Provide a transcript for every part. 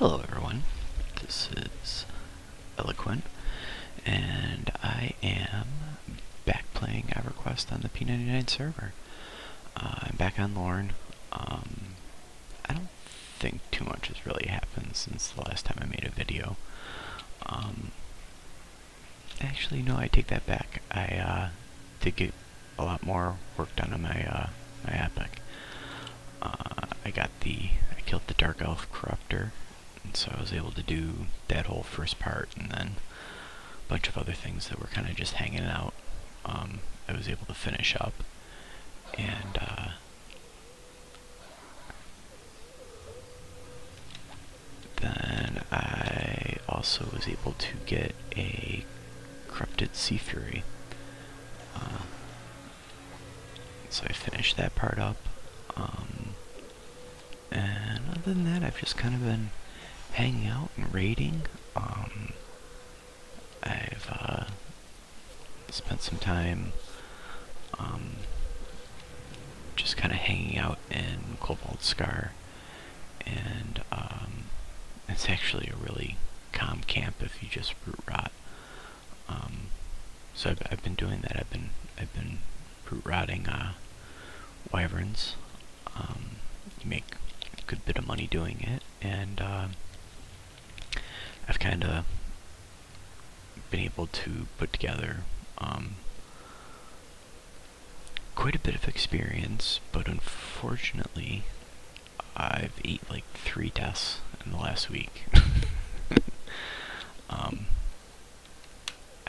Hello everyone, this is Eloquent, and I am back playing EverQuest on the P99 server. I'm back on Lorne. I don't think too much has really happened since the last time I made a video. Actually, no, I take that back. I did get a lot more work done on my my epic. I killed the Dark Elf Corruptor, and so I was able to do that whole first part, and then a bunch of other things that were kind of just hanging out. I was able to finish up, and then I also was able to get a Corrupted Sea Fury. So I finished that part up. And other than that, I've just kind of been hanging out and raiding. I've spent some time just kind of hanging out in Cobalt Scar, and it's actually a really calm camp if you just root rot. So I've been doing that. I've been root rotting wyverns. You make a good bit of money doing it, and I've kind of been able to put together quite a bit of experience, but unfortunately I've ate like 3 deaths in the last week.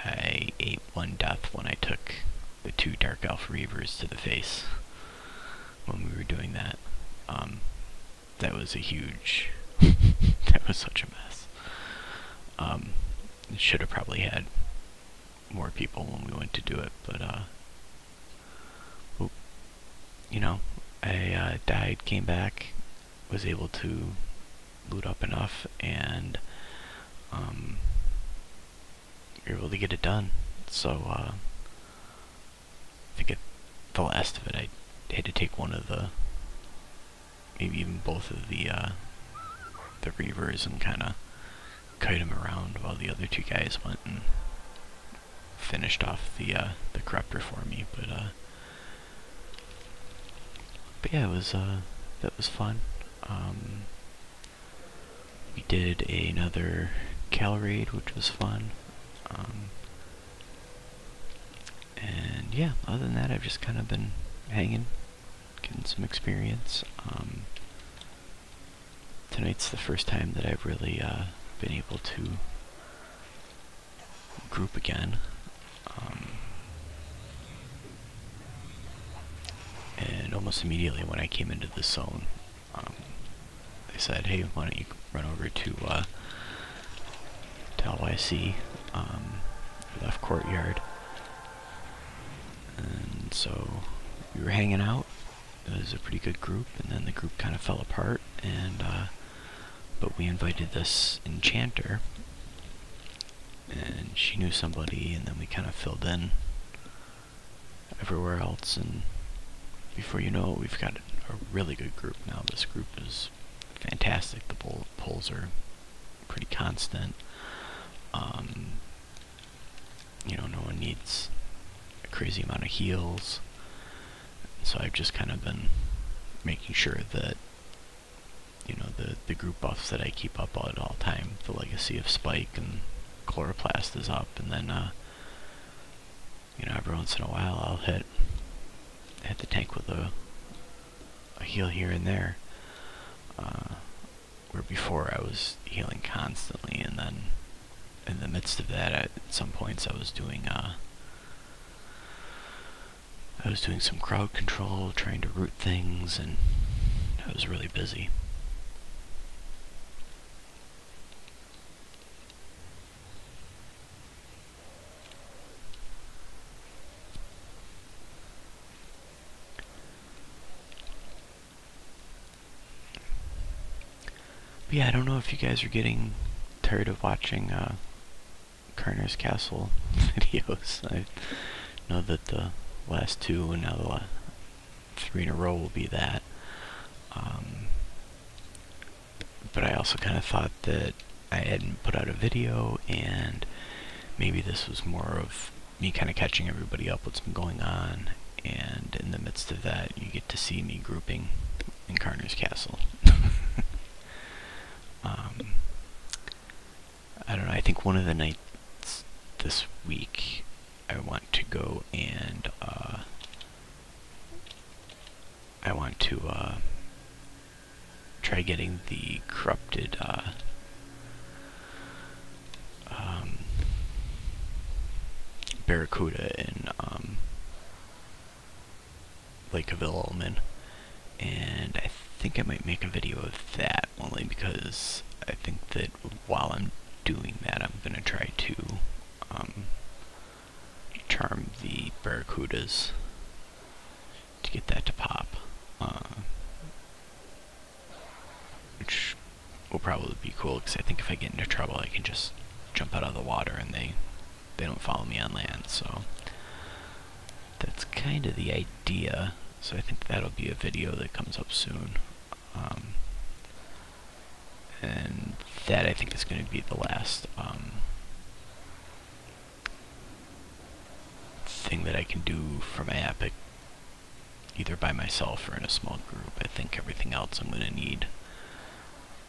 I ate 1 death when I took the 2 Dark Elf Reavers to the face when we were doing that. That was a huge... that was such a mess. Should have probably had more people when we went to do it, but you know, I died, came back, was able to loot up enough, and you're able to get it done. So I think the last of it, I had to take one of the, maybe even both of the Reavers and kind of kite him around while the other 2 guys went and finished off the Corruptor for me. But yeah, it was that was fun. We did another Cal raid, which was fun. And yeah, other than that, I've just kind of been hanging, getting some experience. Tonight's the first time that I've really been able to group again. And almost immediately when I came into the zone, they said, hey, why don't you run over to LYC, left courtyard. And so we were hanging out. It was a pretty good group, and then the group kind of fell apart, and but we invited this enchanter, and she knew somebody, and then we kind of filled in everywhere else, and before you know it, we've got a really good group now. This group is fantastic. The polls are pretty constant. You know, no one needs a crazy amount of heals. So I've just kind of been making sure that, you know, the group buffs that I keep up at all time, the Legacy of Spike and Chloroplast is up, and then, you know, every once in a while I'll hit the tank with a heal here and there, where before I was healing constantly, and then in the midst of that, at some points I was doing some crowd control, trying to root things, and I was really busy. But yeah, I don't know if you guys are getting tired of watching Karnor's Castle videos. I know that the last 2 and now the 3 in a row will be that. but I also kind of thought that I hadn't put out a video, and maybe this was more of me kind of catching everybody up what's been going on, and in the midst of that, you get to see me grouping in Karnor's castle. I don't know, I think one of the nights this week I want to go and I want to try getting the corrupted Barracuda in Lake of Illumin, and I think I might make a video of that, only because I think that while I'm doing that, I'm going to try to charm the Barracudas to get that to pop, which will probably be cool, because I think if I get into trouble, I can just jump out of the water and they don't follow me on land. So that's kind of the idea. So I think that'll be a video that comes up soon. And that, I think, is going to be the last thing that I can do for my epic, either by myself or in a small group. I think everything else I'm going to need,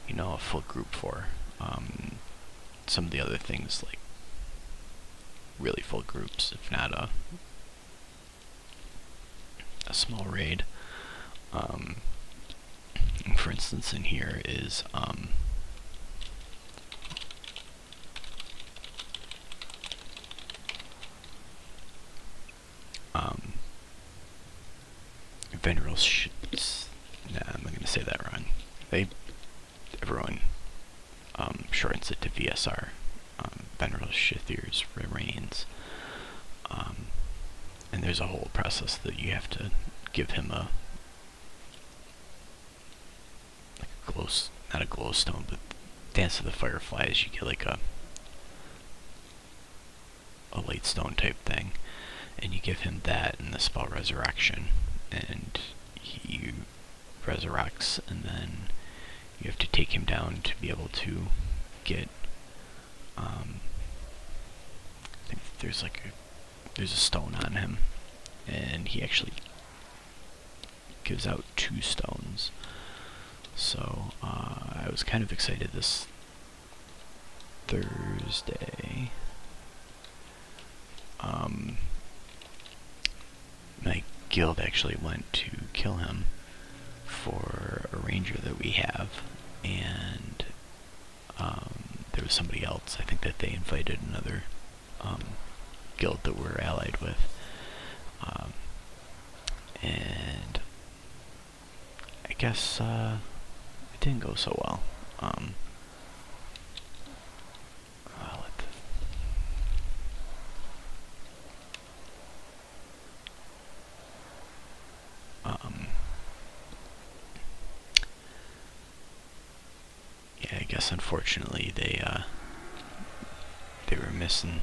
you know, a full group for. Some of the other things, like really full groups, if not a small raid. For instance, in here is Veneral I'm going to say that wrong. Everyone shortens it to VSR. Veneral Shithir's remains. And there's a whole process that you have to give him a glow, not a glowstone, but Dance of the Fireflies. You get like a light stone type thing, and you give him that and the spell Resurrection, and he resurrects, and then you have to take him down to be able to get I think there's a stone on him, and he actually gives out 2 stones. So I was kind of excited this Thursday. My guild actually went to kill him for a ranger that we have, and there was somebody else, I think, that they invited, another guild that we're allied with, and I guess it didn't go so well. Yeah, I guess unfortunately they were missing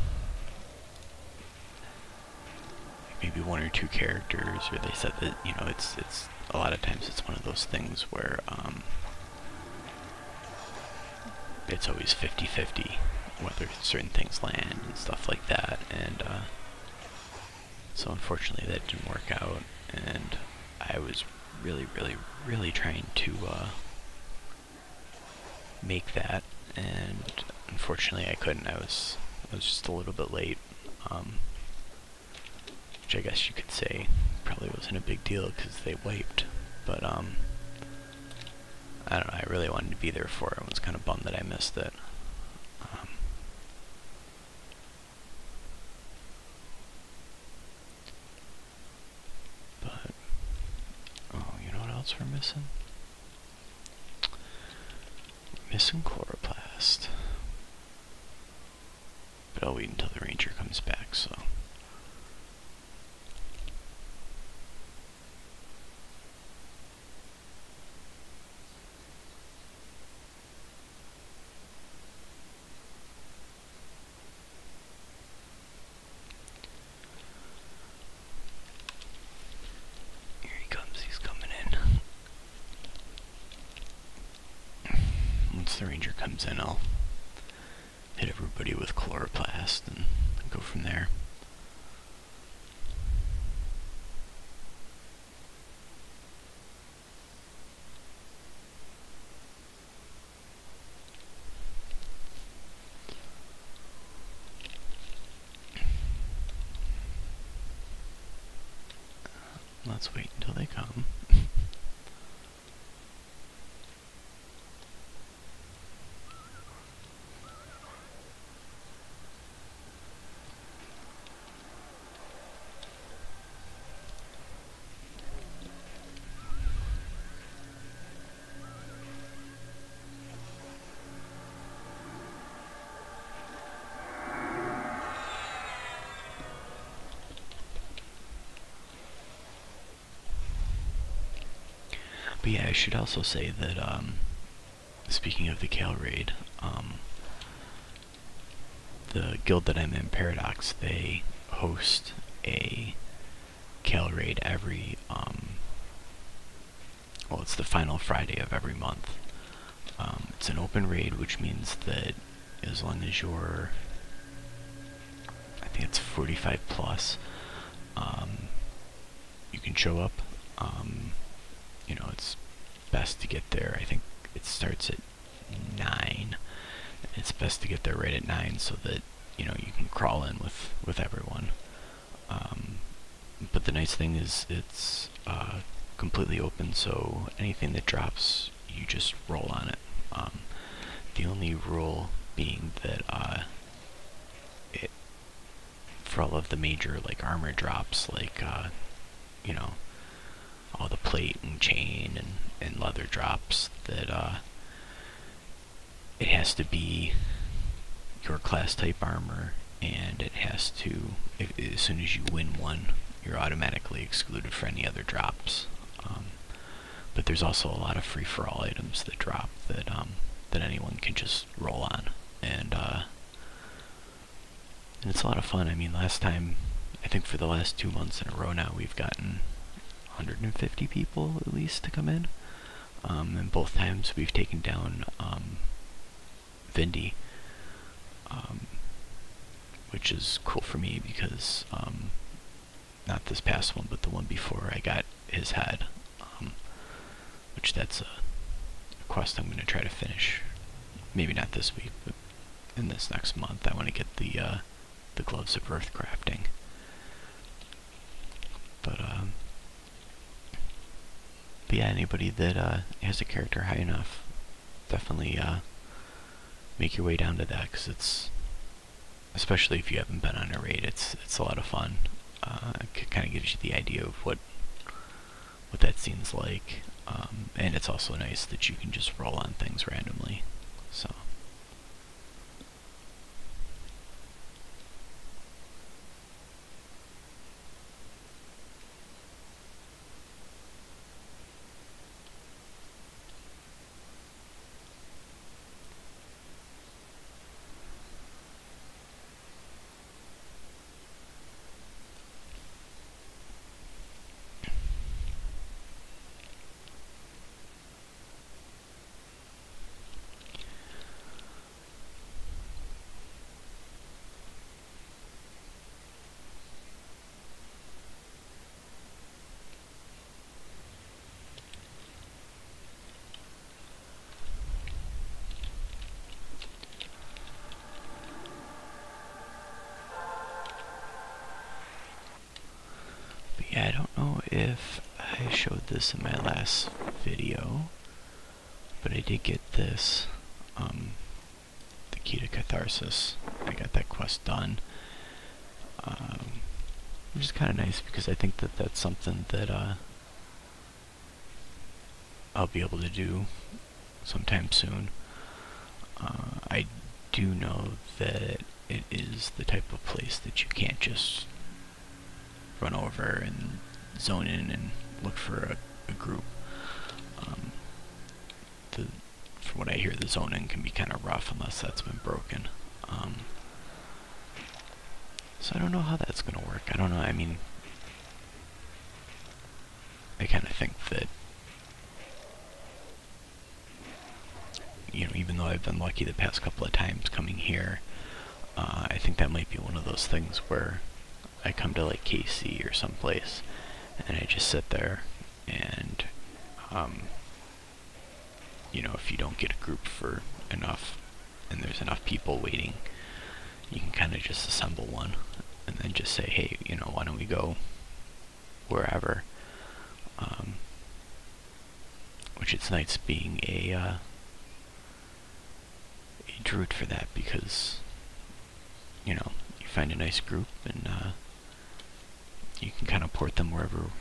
maybe 1 or 2 characters, or they said that, you know, it's a lot of times it's one of those things where it's always 50-50 whether certain things land and stuff like that, and so unfortunately that didn't work out, and I was really trying to make that, and unfortunately I couldn't. I was just a little bit late, which I guess you could say probably wasn't a big deal because they wiped, but I don't know, I really wanted to be there for it. I was kind of bummed that I missed it. But, oh, you know what else we're missing? We're missing Chloroplast. But I'll wait until the ranger comes back, so. the ranger comes in, I'll hit everybody with chloroplast and go from there. Let's wait until they come. But yeah, I should also say that, speaking of the Kale Raid, the guild that I'm in, Paradox, they host a Kale Raid every, well, it's the final Friday of every month. It's an open raid, which means that as long as you're, I think it's 45 plus, you can show up. You know, it's best to get there. I think it starts at 9. It's best to get there right at 9 so that, you know, you can crawl in with everyone. But the nice thing is it's completely open, so anything that drops, you just roll on it. The only rule being that for all of the major like armor drops, like you know, all the plate and chain and leather drops, that it has to be your class type armor, and it has to, as soon as you win one, you're automatically excluded for any other drops. But there's also a lot of free-for-all items that drop that anyone can just roll on, and it's a lot of fun. I mean, last time, I think for the last 2 months in a row now, we've gotten 150 people at least to come in, and both times we've taken down Vindy, which is cool for me because not this past one, but the one before, I got his head, which that's a quest I'm going to try to finish. Maybe not this week, but in this next month. I want to get the gloves of earth crafting. But yeah, anybody that has a character high enough, definitely make your way down to that, because it's, especially if you haven't been on a raid, it's a lot of fun. It kind of gives you the idea of what that scene's like, and it's also nice that you can just roll on things randomly. So. Yeah, I don't know if I showed this in my last video, but I did get this, the key to catharsis. I got that quest done, which is kind of nice because I think that that's something that I'll be able to do sometime soon. I do know that it is the type of place that you can't just run over and zone in and look for a group. From what I hear, the zoning can be kind of rough unless that's been broken. So I don't know how that's going to work. I don't know. I mean, I kind of think that you know, even though I've been lucky the past couple of times coming here, I think that might be one of those things where I come to like KC or someplace and I just sit there and, you know, if you don't get a group for enough and there's enough people waiting, you can kind of just assemble one and then just say, hey, you know, why don't we go wherever? Which it's nice being a druid for that, because, you know, you find a nice group and you can kind of port them wherever,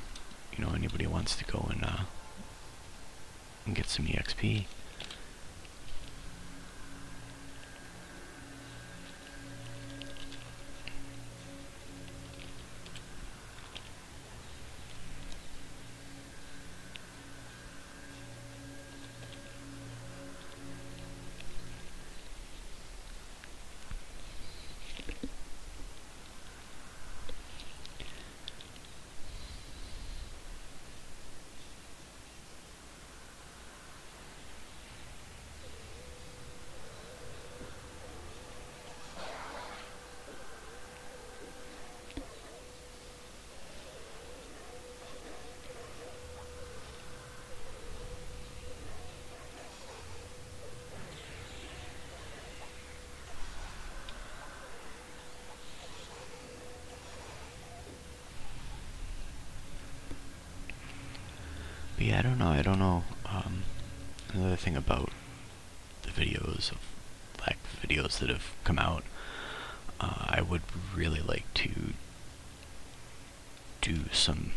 you know, anybody wants to go and get some EXP. But yeah, I don't know. Another thing about the videos of videos that have come out, I would really like to do some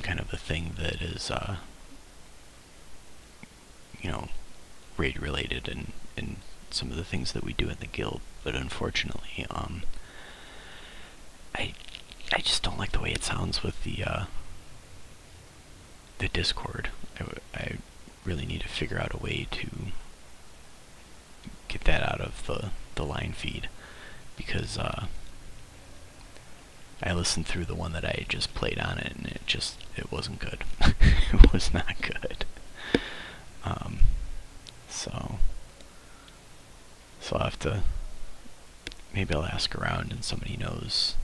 kind of a thing that is, you know, raid related and some of the things that we do in the guild. But unfortunately, I just don't like the way it sounds with the Discord. I really need to figure out a way to get that out of the line feed, because I listened through the one that I just played on it, and it wasn't good. It was not good. So I'll have to, maybe I'll ask around and somebody knows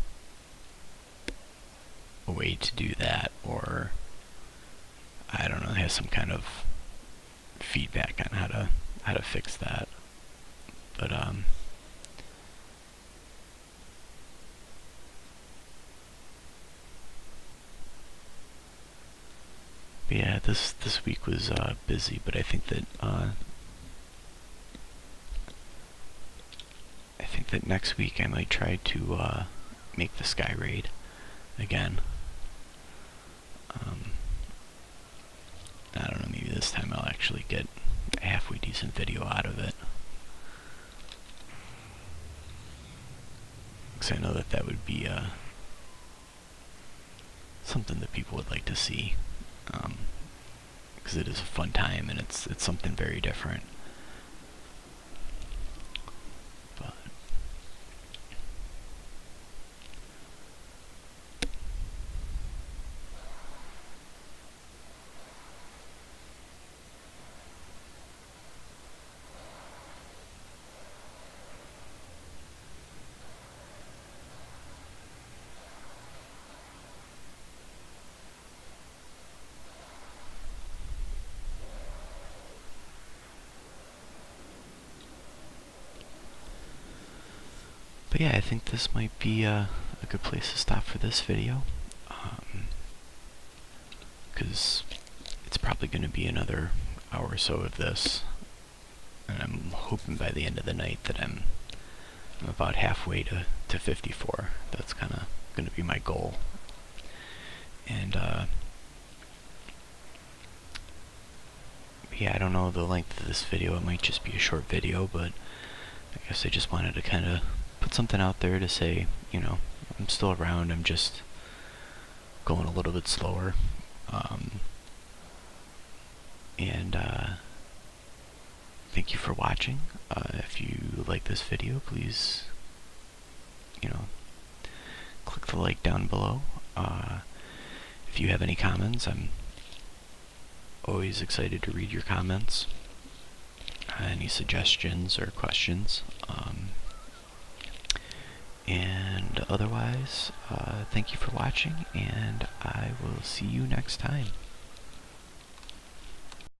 a way to do that, or I don't know, has some kind of feedback on how to fix that. But yeah, this week was busy, but I think that next week I might try to make the Sky Raid again. I don't know, maybe this time I'll actually get a halfway decent video out of it, because I know that would be something that people would like to see, because it is a fun time and it's something very different. But yeah, I think this might be a good place to stop for this video, because it's probably going to be another hour or so of this, and I'm hoping by the end of the night that I'm about halfway to 54. That's kind of going to be my goal. And yeah, I don't know the length of this video. It might just be a short video, but I guess I just wanted to kind of put something out there to say, you know, I'm still around. I'm just going a little bit slower. And thank you for watching. If you like this video, please, you know, click the like down below. If you have any comments, I'm always excited to read your comments. any suggestions or questions. And otherwise, thank you for watching, and I will see you next time.